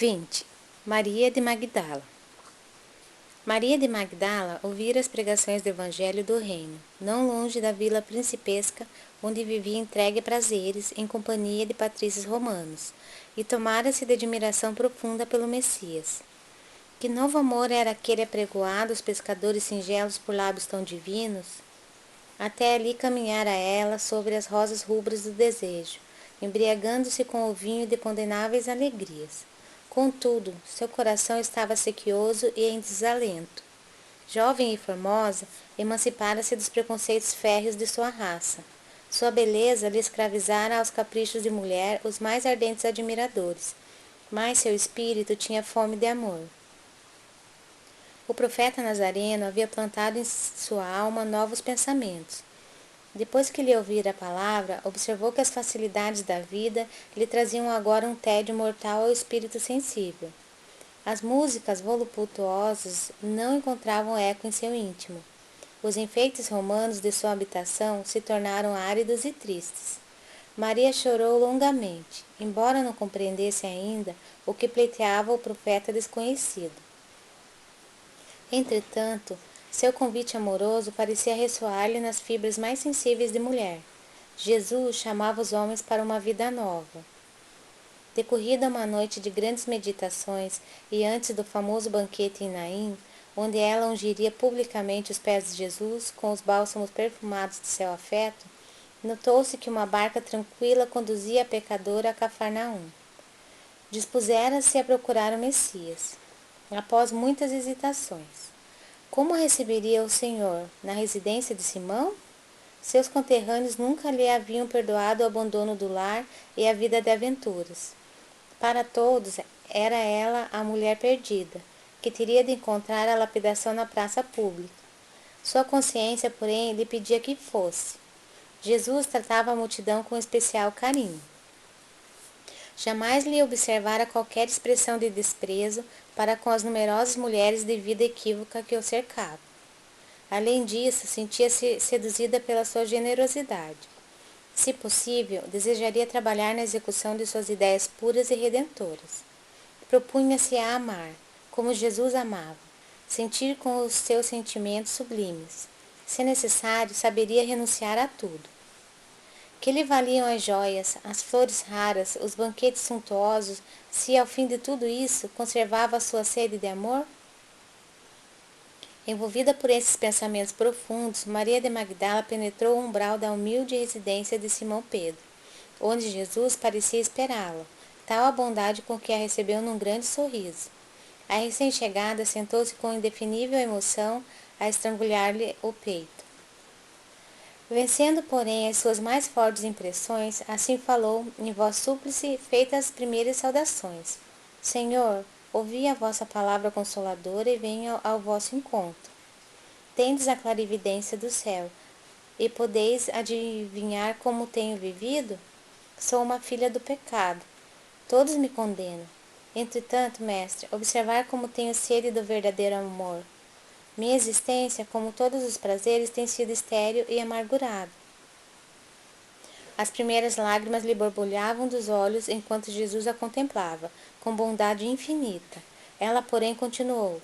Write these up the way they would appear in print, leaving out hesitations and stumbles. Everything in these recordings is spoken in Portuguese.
20. Maria de Magdala. Maria de Magdala ouvira as pregações do Evangelho do Reino, não longe da vila principesca, onde vivia entregue a prazeres, em companhia de patrícios romanos, e tomara-se de admiração profunda pelo Messias. Que novo amor era aquele apregoado aos pescadores singelos por lábios tão divinos? Até ali caminhara ela sobre as rosas rubras do desejo, embriagando-se com o vinho de condenáveis alegrias. Contudo, seu coração estava sequioso e em desalento. Jovem e formosa, emancipara-se dos preconceitos férreos de sua raça. Sua beleza lhe escravizara aos caprichos de mulher os mais ardentes admiradores, mas seu espírito tinha fome de amor. O profeta Nazareno havia plantado em sua alma novos pensamentos. Depois que lhe ouvira a palavra, observou que as facilidades da vida lhe traziam agora um tédio mortal ao espírito sensível. As músicas voluptuosas não encontravam eco em seu íntimo. Os enfeites romanos de sua habitação se tornaram áridos e tristes. Maria chorou longamente, embora não compreendesse ainda o que pleiteava o profeta desconhecido. Entretanto, seu convite amoroso parecia ressoar-lhe nas fibras mais sensíveis de mulher. Jesus chamava os homens para uma vida nova. Decorrida uma noite de grandes meditações e antes do famoso banquete em Naim, onde ela ungiria publicamente os pés de Jesus com os bálsamos perfumados de seu afeto, notou-se que uma barca tranquila conduzia a pecadora a Cafarnaum. Dispusera-se a procurar o Messias. Após muitas hesitações, como receberia o Senhor? Na residência de Simão? Seus conterrâneos nunca lhe haviam perdoado o abandono do lar e a vida de aventuras. Para todos, era ela a mulher perdida, que teria de encontrar a lapidação na praça pública. Sua consciência, porém, lhe pedia que fosse. Jesus tratava a multidão com especial carinho. Jamais lhe observara qualquer expressão de desprezo para com as numerosas mulheres de vida equívoca que o cercavam. Além disso, sentia-se seduzida pela sua generosidade. Se possível, desejaria trabalhar na execução de suas ideias puras e redentoras. Propunha-se a amar, como Jesus amava, sentir com os seus sentimentos sublimes. Se necessário, saberia renunciar a tudo. Que lhe valiam as joias, as flores raras, os banquetes suntuosos, se ao fim de tudo isso conservava a sua sede de amor? Envolvida por esses pensamentos profundos, Maria de Magdala penetrou o umbral da humilde residência de Simão Pedro, onde Jesus parecia esperá-la, tal a bondade com que a recebeu num grande sorriso. A recém-chegada sentou-se com indefinível emoção a estrangulhar-lhe o peito. Vencendo, porém, as suas mais fortes impressões, assim falou, em voz súplice, feitas as primeiras saudações. Senhor, ouvi a vossa palavra consoladora e venho ao vosso encontro. Tendes a clarividência do céu, e podeis adivinhar como tenho vivido? Sou uma filha do pecado. Todos me condenam. Entretanto, mestre, observar como tenho sede do verdadeiro amor. Minha existência, como todos os prazeres, tem sido estéril e amargurada. As primeiras lágrimas lhe borbulhavam dos olhos enquanto Jesus a contemplava, com bondade infinita. Ela, porém, continuou.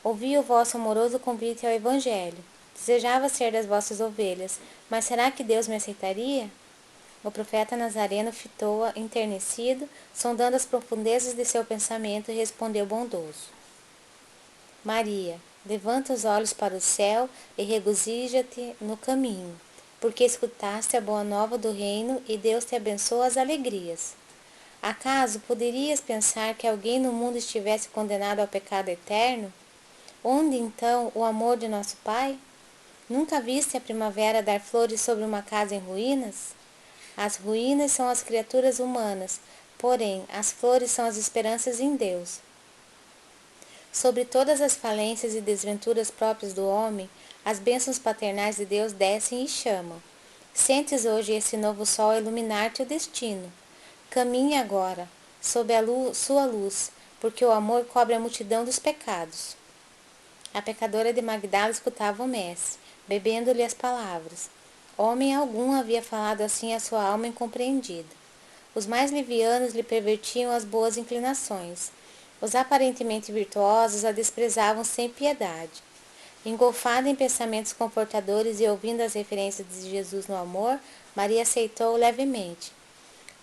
Ouvi o vosso amoroso convite ao Evangelho. Desejava ser das vossas ovelhas, mas será que Deus me aceitaria? O profeta Nazareno fitou-a enternecido, sondando as profundezas de seu pensamento, e respondeu bondoso. Maria, levanta os olhos para o céu e regozija-te no caminho, porque escutaste a boa nova do reino e Deus te abençoa as alegrias. Acaso poderias pensar que alguém no mundo estivesse condenado ao pecado eterno? Onde então o amor de nosso Pai? Nunca viste a primavera dar flores sobre uma casa em ruínas? As ruínas são as criaturas humanas, porém as flores são as esperanças em Deus. Sobre todas as falências e desventuras próprias do homem, as bênçãos paternais de Deus descem e chamam. Sentes hoje esse novo sol iluminar-te o destino. Caminhe agora, sob a sua luz, porque o amor cobre a multidão dos pecados. A pecadora de Magdala escutava o mestre, bebendo-lhe as palavras. Homem algum havia falado assim à sua alma incompreendida. Os mais livianos lhe pervertiam as boas inclinações, Os aparentemente virtuosos a desprezavam sem piedade. Engolfada em pensamentos confortadores e ouvindo as referências de Jesus no amor, Maria aceitou levemente.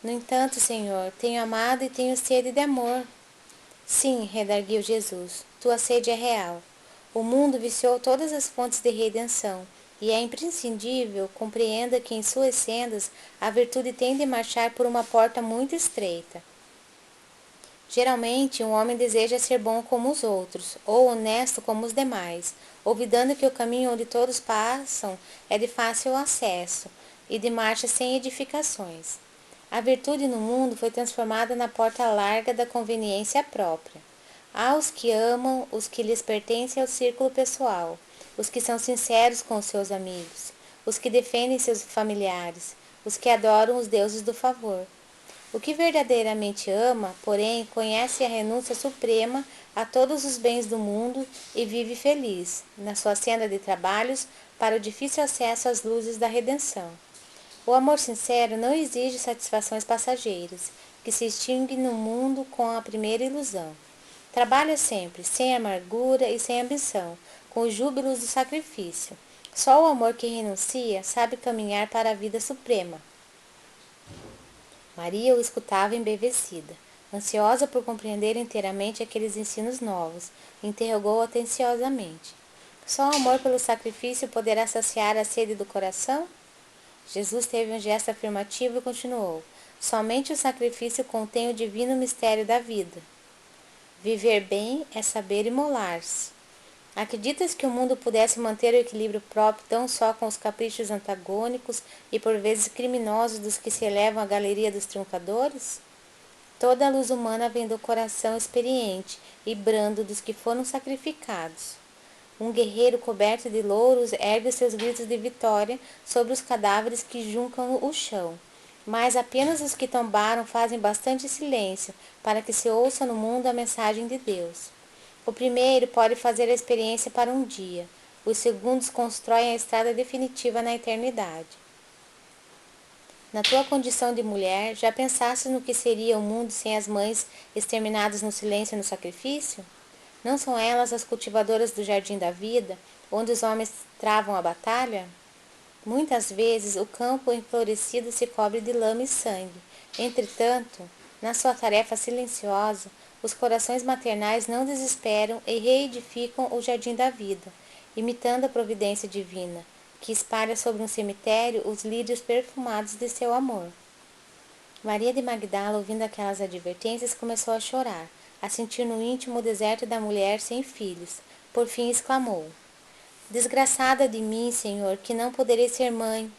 No entanto, Senhor, tenho amado e tenho sede de amor. Sim, redarguiu Jesus, tua sede é real. O mundo viciou todas as fontes de redenção, e é imprescindível compreenda que em suas sendas a virtude tem de marchar por uma porta muito estreita. Geralmente, um homem deseja ser bom como os outros, ou honesto como os demais, olvidando que o caminho onde todos passam é de fácil acesso e de marcha sem edificações. A virtude no mundo foi transformada na porta larga da conveniência própria. Há os que amam os que lhes pertencem ao círculo pessoal, os que são sinceros com os seus amigos, os que defendem seus familiares, os que adoram os deuses do favor. O que verdadeiramente ama, porém, conhece a renúncia suprema a todos os bens do mundo e vive feliz, na sua senda de trabalhos, para o difícil acesso às luzes da redenção. O amor sincero não exige satisfações passageiras, que se extinguem no mundo com a primeira ilusão. Trabalha sempre, sem amargura e sem ambição, com os júbilos do sacrifício. Só o amor que renuncia sabe caminhar para a vida suprema. Maria o escutava embevecida, ansiosa por compreender inteiramente aqueles ensinos novos. Interrogou-o atenciosamente. Só o amor pelo sacrifício poderá saciar a sede do coração? Jesus teve um gesto afirmativo e continuou. Somente o sacrifício contém o divino mistério da vida. Viver bem é saber imolar-se. Acreditas que o mundo pudesse manter o equilíbrio próprio tão só com os caprichos antagônicos e por vezes criminosos dos que se elevam à galeria dos triunfadores? Toda a luz humana vem do coração experiente e brando dos que foram sacrificados. Um guerreiro coberto de louros ergue seus gritos de vitória sobre os cadáveres que juncam o chão. Mas apenas os que tombaram fazem bastante silêncio para que se ouça no mundo a mensagem de Deus. O primeiro pode fazer a experiência para um dia, os segundos constroem a estrada definitiva na eternidade. Na tua condição de mulher, já pensaste no que seria o mundo sem as mães exterminadas no silêncio e no sacrifício? Não são elas as cultivadoras do jardim da vida, onde os homens travam a batalha? Muitas vezes o campo enflorescido se cobre de lama e sangue. Entretanto, na sua tarefa silenciosa, os corações maternais não desesperam e reedificam o jardim da vida, imitando a providência divina, que espalha sobre um cemitério os lírios perfumados de seu amor. Maria de Magdala, ouvindo aquelas advertências, começou a chorar, a sentir no íntimo o deserto da mulher sem filhos. Por fim exclamou: Desgraçada de mim, Senhor, que não poderei ser mãe.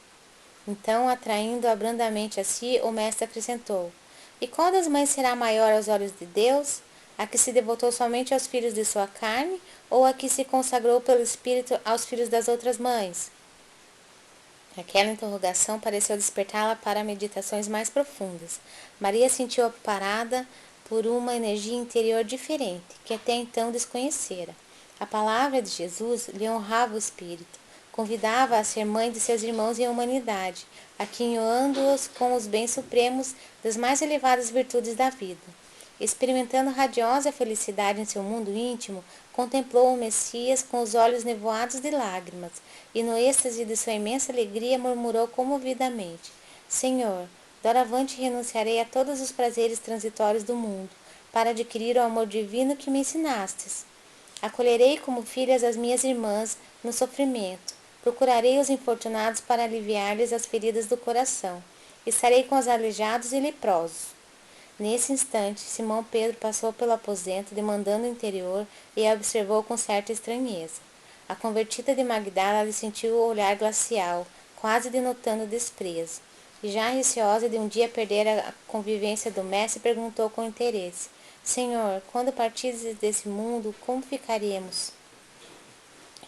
Então, atraindo-a brandamente a si, o mestre acrescentou: E qual das mães será maior aos olhos de Deus? A que se devotou somente aos filhos de sua carne, ou a que se consagrou pelo Espírito aos filhos das outras mães? Aquela interrogação pareceu despertá-la para meditações mais profundas. Maria sentiu-a parada por uma energia interior diferente, que até então desconhecera. A palavra de Jesus lhe honrava o espírito, convidava-a a ser mãe de seus irmãos em humanidade, aquinhoando-os com os bens supremos das mais elevadas virtudes da vida. Experimentando radiosa felicidade em seu mundo íntimo, contemplou o Messias com os olhos nevoados de lágrimas, e no êxtase de sua imensa alegria murmurou comovidamente: Senhor, doravante renunciarei a todos os prazeres transitórios do mundo, para adquirir o amor divino que me ensinastes. Acolherei como filhas as minhas irmãs no sofrimento, procurarei os infortunados para aliviar-lhes as feridas do coração, estarei com os aleijados e leprosos. Nesse instante, Simão Pedro passou pelo aposento, demandando o interior, e a observou com certa estranheza. A convertida de Magdala lhe sentiu o olhar glacial, quase denotando desprezo. E já receosa de um dia perder a convivência do mestre, perguntou com interesse: Senhor, quando partires desse mundo, como ficaremos?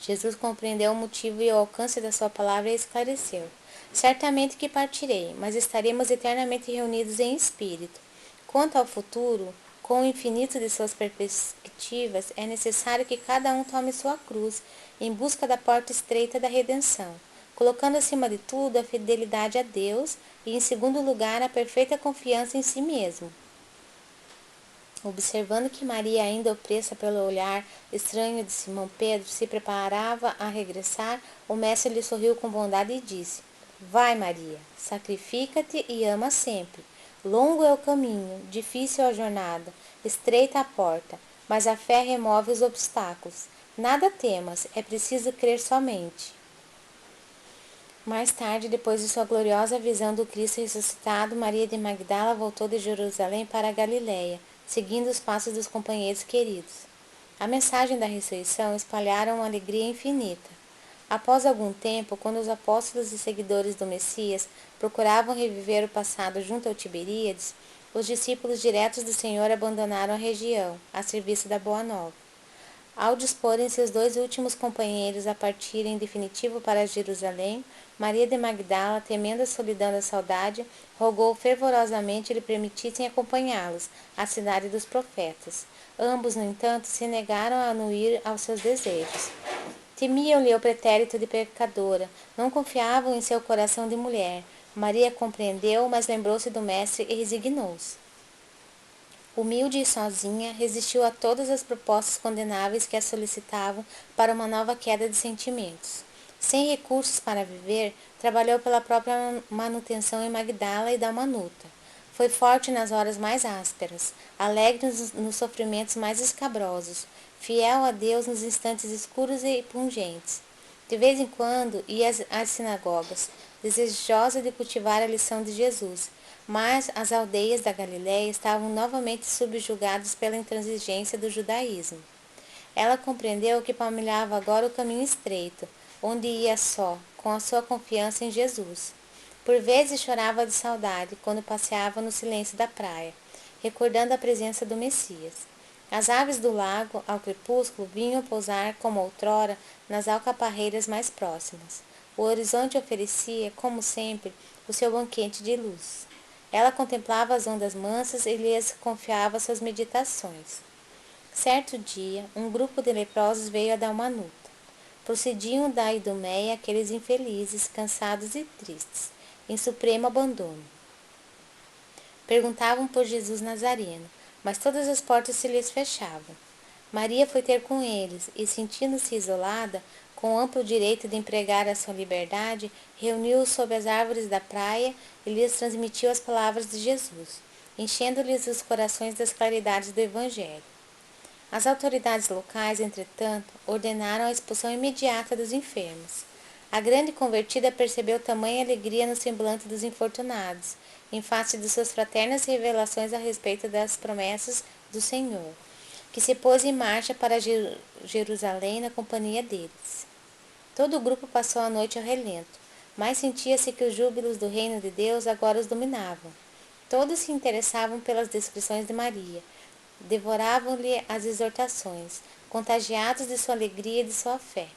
Jesus compreendeu o motivo e o alcance da sua palavra e esclareceu: Certamente que partirei, mas estaremos eternamente reunidos em espírito. Quanto ao futuro, com o infinito de suas perspectivas, é necessário que cada um tome sua cruz em busca da porta estreita da redenção, colocando acima de tudo a fidelidade a Deus e, em segundo lugar, a perfeita confiança em si mesmo. Observando que Maria, ainda opressa pelo olhar estranho de Simão Pedro, se preparava a regressar, o mestre lhe sorriu com bondade e disse: Vai, Maria, sacrifica-te e ama sempre. Longo é o caminho, difícil a jornada, estreita a porta, mas a fé remove os obstáculos. Nada temas, é preciso crer somente. Mais tarde, depois de sua gloriosa visão do Cristo ressuscitado, Maria de Magdala voltou de Jerusalém para a Galiléia, seguindo os passos dos companheiros queridos. A mensagem da ressurreição espalharam uma alegria infinita. Após algum tempo, quando os apóstolos e seguidores do Messias procuravam reviver o passado junto ao Tiberíades, os discípulos diretos do Senhor abandonaram a região, a serviço da Boa Nova. Ao disporem seus dois últimos companheiros a partirem em definitivo para Jerusalém, Maria de Magdala, temendo a solidão da saudade, rogou fervorosamente lhe permitissem acompanhá-los à cidade dos profetas. Ambos, no entanto, se negaram a anuir aos seus desejos. Temiam-lhe o pretérito de pecadora, não confiavam em seu coração de mulher. Maria compreendeu, mas lembrou-se do mestre e resignou-se. Humilde e sozinha, resistiu a todas as propostas condenáveis que a solicitavam para uma nova queda de sentimentos. Sem recursos para viver, trabalhou pela própria manutenção em Magdala e Dalmanuta. Foi forte nas horas mais ásperas, alegre nos sofrimentos mais escabrosos, fiel a Deus nos instantes escuros e pungentes. De vez em quando ia às sinagogas, desejosa de cultivar a lição de Jesus, mas as aldeias da Galiléia estavam novamente subjugadas pela intransigência do judaísmo. Ela compreendeu que palmilhava agora o caminho estreito, onde ia só, com a sua confiança em Jesus. Por vezes chorava de saudade quando passeava no silêncio da praia, recordando a presença do Messias. As aves do lago, ao crepúsculo, vinham pousar, como outrora, nas alcaparreiras mais próximas. O horizonte oferecia, como sempre, o seu banquete de luz. Ela contemplava as ondas mansas e lhes confiava suas meditações. Certo dia, um grupo de leprosos veio a Dalmanuta. Procediam da Idumeia aqueles infelizes, cansados e tristes, em supremo abandono. Perguntavam por Jesus Nazareno, mas todas as portas se lhes fechavam. Maria foi ter com eles e, sentindo-se isolada, com amplo direito de empregar a sua liberdade, reuniu-os sob as árvores da praia e lhes transmitiu as palavras de Jesus, enchendo-lhes os corações das claridades do Evangelho. As autoridades locais, entretanto, ordenaram a expulsão imediata dos enfermos. A grande convertida percebeu tamanha alegria no semblante dos infortunados, em face de suas fraternas revelações a respeito das promessas do Senhor, que se pôs em marcha para Jerusalém na companhia deles. Todo o grupo passou a noite ao relento, mas sentia-se que os júbilos do reino de Deus agora os dominavam. Todos se interessavam pelas descrições de Maria, devoravam-lhe as exortações, contagiados de sua alegria e de sua fé.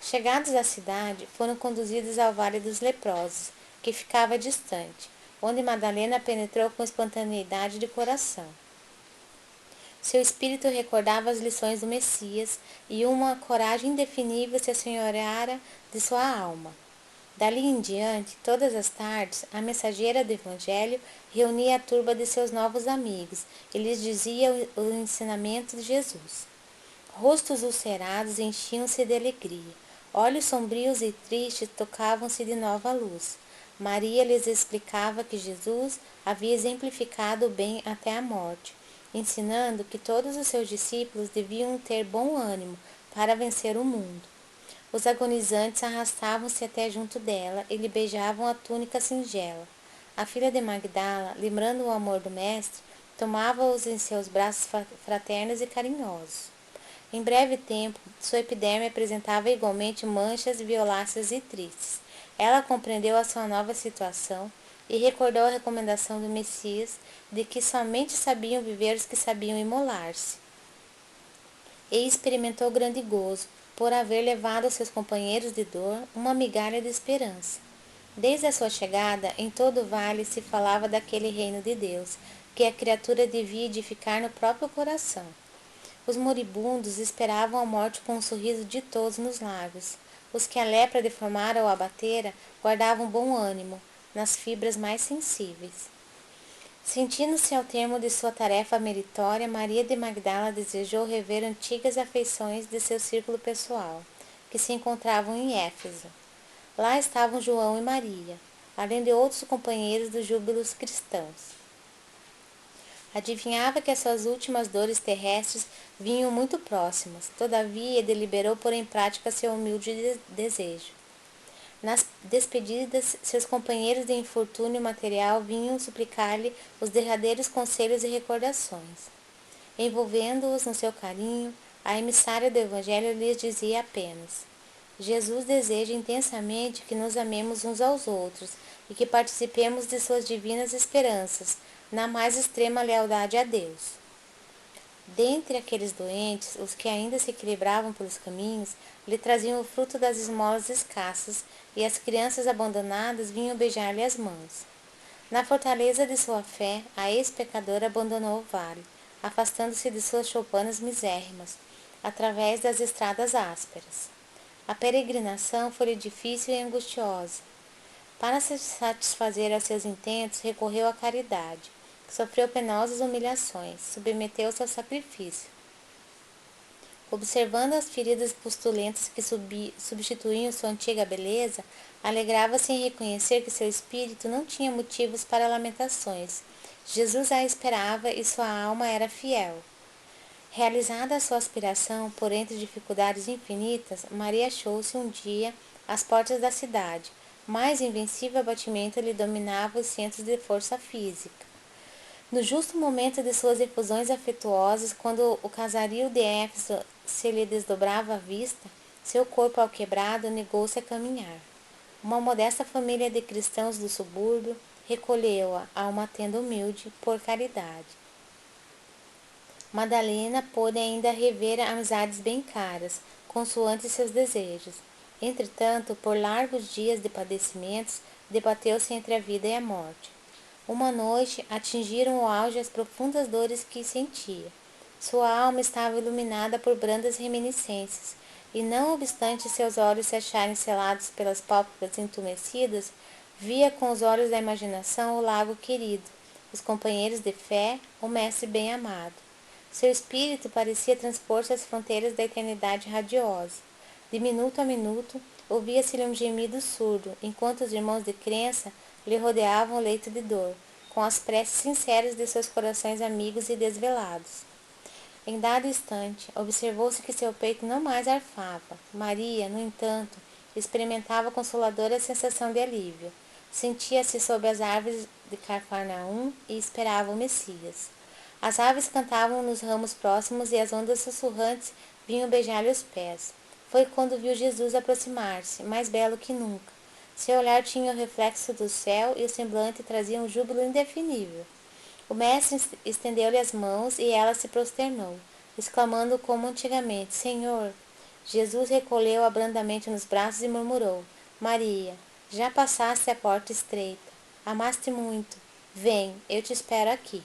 Chegados à cidade, foram conduzidos ao Vale dos Leprosos, que ficava distante, onde Madalena penetrou com espontaneidade de coração. Seu espírito recordava as lições do Messias e uma coragem indefinível se assenhoreara de sua alma. Dali em diante, todas as tardes, a mensageira do Evangelho reunia a turba de seus novos amigos e lhes dizia o ensinamento de Jesus. Rostos ulcerados enchiam-se de alegria, olhos sombrios e tristes tocavam-se de nova luz. Maria lhes explicava que Jesus havia exemplificado o bem até a morte, ensinando que todos os seus discípulos deviam ter bom ânimo para vencer o mundo. Os agonizantes arrastavam-se até junto dela e lhe beijavam a túnica singela. A filha de Magdala, lembrando o amor do mestre, tomava-os em seus braços fraternos e carinhosos. Em breve tempo, sua epiderme apresentava igualmente manchas violáceas e tristes. Ela compreendeu a sua nova situação e recordou a recomendação do Messias de que somente sabiam viver os que sabiam imolar-se. E experimentou grande gozo, por haver levado aos seus companheiros de dor uma migalha de esperança. Desde a sua chegada, em todo o vale se falava daquele reino de Deus, que a criatura devia edificar no próprio coração. Os moribundos esperavam a morte com um sorriso ditoso nos lábios. Os que a lepra deformara ou abatera guardavam bom ânimo, nas fibras mais sensíveis. Sentindo-se ao termo de sua tarefa meritória, Maria de Magdala desejou rever antigas afeições de seu círculo pessoal, que se encontravam em Éfeso. Lá estavam João e Maria, além de outros companheiros dos júbilos cristãos. Adivinhava que as suas últimas dores terrestres vinham muito próximas, todavia deliberou pôr em prática seu humilde desejo. Nas despedidas, seus companheiros de infortúnio material vinham suplicar-lhe os derradeiros conselhos e recordações. Envolvendo-os no seu carinho, a emissária do Evangelho lhes dizia apenas: Jesus deseja intensamente que nos amemos uns aos outros e que participemos de suas divinas esperanças, na mais extrema lealdade a Deus. Dentre aqueles doentes, os que ainda se equilibravam pelos caminhos, lhe traziam o fruto das esmolas escassas, e as crianças abandonadas vinham beijar-lhe as mãos. Na fortaleza de sua fé, a ex-pecadora abandonou o vale, afastando-se de suas choupanas misérrimas, através das estradas ásperas. A peregrinação foi difícil e angustiosa. Para se satisfazer aos seus intentos, recorreu à caridade. Sofreu penosas humilhações, submeteu-se ao sacrifício. Observando as feridas pustulentas que substituíam sua antiga beleza, alegrava-se em reconhecer que seu espírito não tinha motivos para lamentações. Jesus a esperava e sua alma era fiel. Realizada a sua aspiração, por entre dificuldades infinitas, Maria achou-se um dia às portas da cidade. Mais invencível abatimento lhe dominava os centros de força física. No justo momento de suas efusões afetuosas, quando o casario de Éfeso se lhe desdobrava à vista, seu corpo alquebrado negou-se a caminhar. Uma modesta família de cristãos do subúrbio recolheu-a a uma tenda humilde, por caridade. Madalena pôde ainda rever amizades bem caras, consoante seus desejos. Entretanto, por largos dias de padecimentos, debateu-se entre a vida e a morte. Uma noite, atingiram o auge as profundas dores que sentia. Sua alma estava iluminada por brandas reminiscências, e não obstante seus olhos se acharem selados pelas pálpebras entumecidas, via com os olhos da imaginação o lago querido, os companheiros de fé, o mestre bem-amado. Seu espírito parecia transpor-se às fronteiras da eternidade radiosa. De minuto a minuto, ouvia-se-lhe um gemido surdo, enquanto os irmãos de crença lhe rodeavam o leito de dor, com as preces sinceras de seus corações amigos e desvelados. Em dado instante, observou-se que seu peito não mais arfava. Maria, no entanto, experimentava a consoladora sensação de alívio. Sentia-se sob as árvores de Cafarnaum e esperava o Messias. As aves cantavam nos ramos próximos e as ondas sussurrantes vinham beijar-lhe os pés. Foi quando viu Jesus aproximar-se, mais belo que nunca. Seu olhar tinha o reflexo do céu e o semblante trazia um júbilo indefinível. O mestre estendeu-lhe as mãos e ela se prosternou, exclamando como antigamente: Senhor! Jesus recolheu-a brandamente nos braços e murmurou: Maria, já passaste a porta estreita. Amaste muito. Vem, eu te espero aqui.